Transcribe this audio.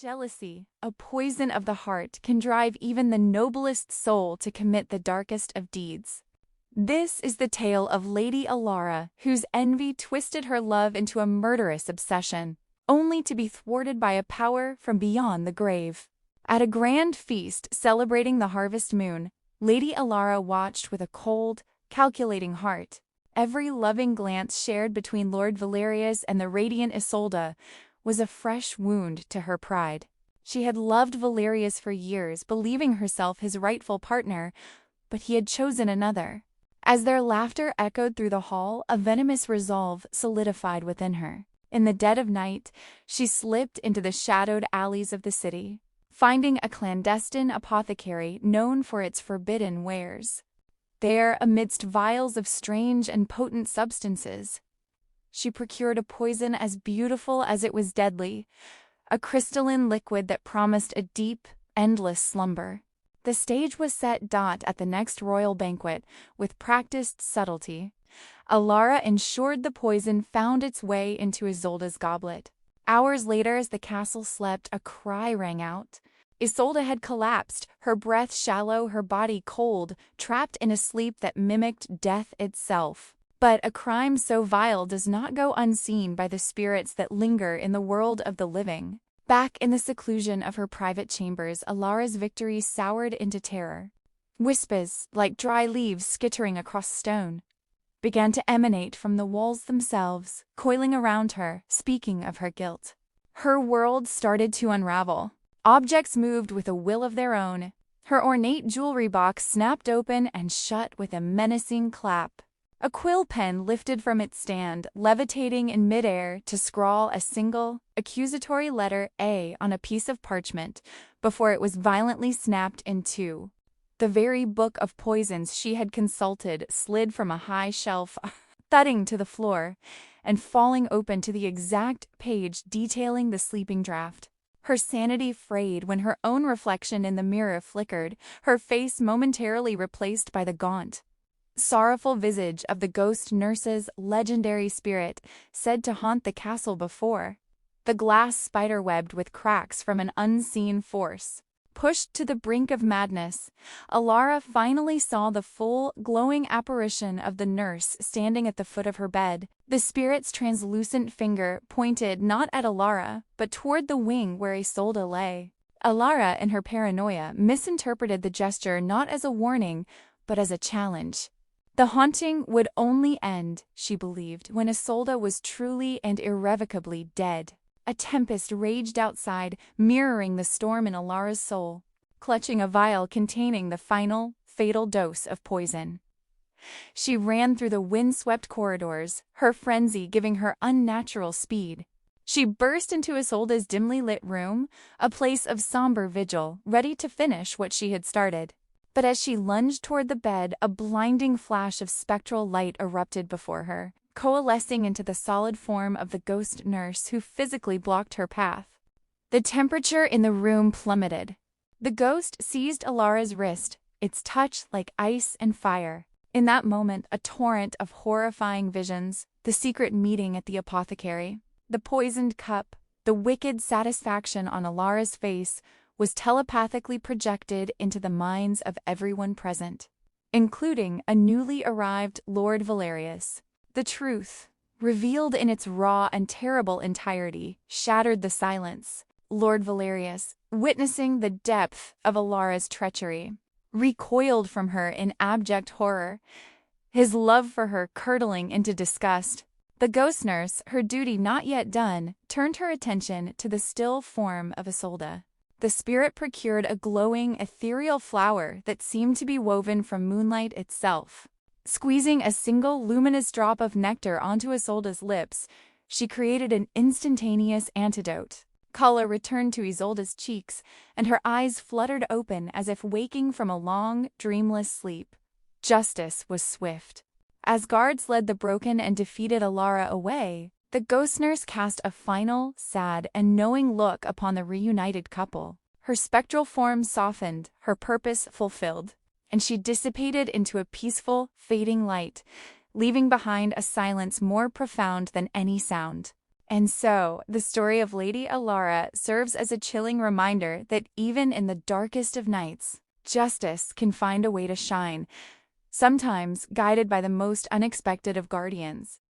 Jealousy, a poison of the heart, can drive even the noblest soul to commit the darkest of deeds. This is the tale of Lady Elara, whose envy twisted her love into a murderous obsession, only to be thwarted by a power from beyond the grave. At a grand feast celebrating the harvest moon, Lady Elara watched with a cold, calculating heart. Every loving glance shared between Lord Valerius and the radiant Isolde was a fresh wound to her pride. She had loved Valerius for years, believing herself his rightful partner, but he had chosen another. As their laughter echoed through the hall, a venomous resolve solidified within her. In the dead of night, she slipped into the shadowed alleys of the city, finding a clandestine apothecary known for its forbidden wares. There, amidst vials of strange and potent substances, she procured a poison as beautiful as it was deadly, a crystalline liquid that promised a deep, endless slumber. The stage was set at the next royal banquet with practiced subtlety. Elara ensured the poison found its way into Isolde's goblet. Hours later, as the castle slept, a cry rang out. Isolde had collapsed, her breath shallow, her body cold, trapped in a sleep that mimicked death itself. But a crime so vile does not go unseen by the spirits that linger in the world of the living. Back in the seclusion of her private chambers, Elara's victory soured into terror. Whispers, like dry leaves skittering across stone, began to emanate from the walls themselves, coiling around her, speaking of her guilt. Her world started to unravel. Objects moved with a will of their own. Her ornate jewelry box snapped open and shut with a menacing clap. A quill pen lifted from its stand, levitating in midair to scrawl a single, accusatory letter A on a piece of parchment before it was violently snapped in two. The very book of poisons she had consulted slid from a high shelf, thudding to the floor, and falling open to the exact page detailing the sleeping draught. Her sanity frayed when her own reflection in the mirror flickered, her face momentarily replaced by the gaunt, sorrowful visage of the ghost nurse's legendary spirit said to haunt the castle before. The glass spider-webbed with cracks from an unseen force. Pushed to the brink of madness, Elara finally saw the full, glowing apparition of the nurse standing at the foot of her bed. The spirit's translucent finger pointed not at Elara, but toward the wing where Isolde lay. Elara, in her paranoia, misinterpreted the gesture not as a warning, but as a challenge. The haunting would only end, she believed, when Isolde was truly and irrevocably dead. A tempest raged outside, mirroring the storm in Elara's soul, clutching a vial containing the final, fatal dose of poison. She ran through the wind-swept corridors, her frenzy giving her unnatural speed. She burst into Isolde's dimly lit room, a place of somber vigil, ready to finish what she had started. But as she lunged toward the bed, a blinding flash of spectral light erupted before her, coalescing into the solid form of the ghost nurse who physically blocked her path. The temperature in the room plummeted. The ghost seized Elara's wrist, its touch like ice and fire. In that moment, a torrent of horrifying visions, the secret meeting at the apothecary, the poisoned cup, the wicked satisfaction on Elara's face was telepathically projected into the minds of everyone present, including a newly arrived Lord Valerius. The truth, revealed in its raw and terrible entirety, shattered the silence. Lord Valerius, witnessing the depth of Elara's treachery, recoiled from her in abject horror, his love for her curdling into disgust. The ghost nurse, her duty not yet done, turned her attention to the still form of Isolde. The spirit procured a glowing, ethereal flower that seemed to be woven from moonlight itself. Squeezing a single luminous drop of nectar onto Isolde's lips, she created an instantaneous antidote. Color returned to Isolde's cheeks, and her eyes fluttered open as if waking from a long, dreamless sleep. Justice was swift. As guards led the broken and defeated Elara away, the ghost nurse cast a final, sad, and knowing look upon the reunited couple. Her spectral form softened, her purpose fulfilled, and she dissipated into a peaceful, fading light, leaving behind a silence more profound than any sound. And so, the story of Lady Elara serves as a chilling reminder that even in the darkest of nights, justice can find a way to shine, sometimes guided by the most unexpected of guardians.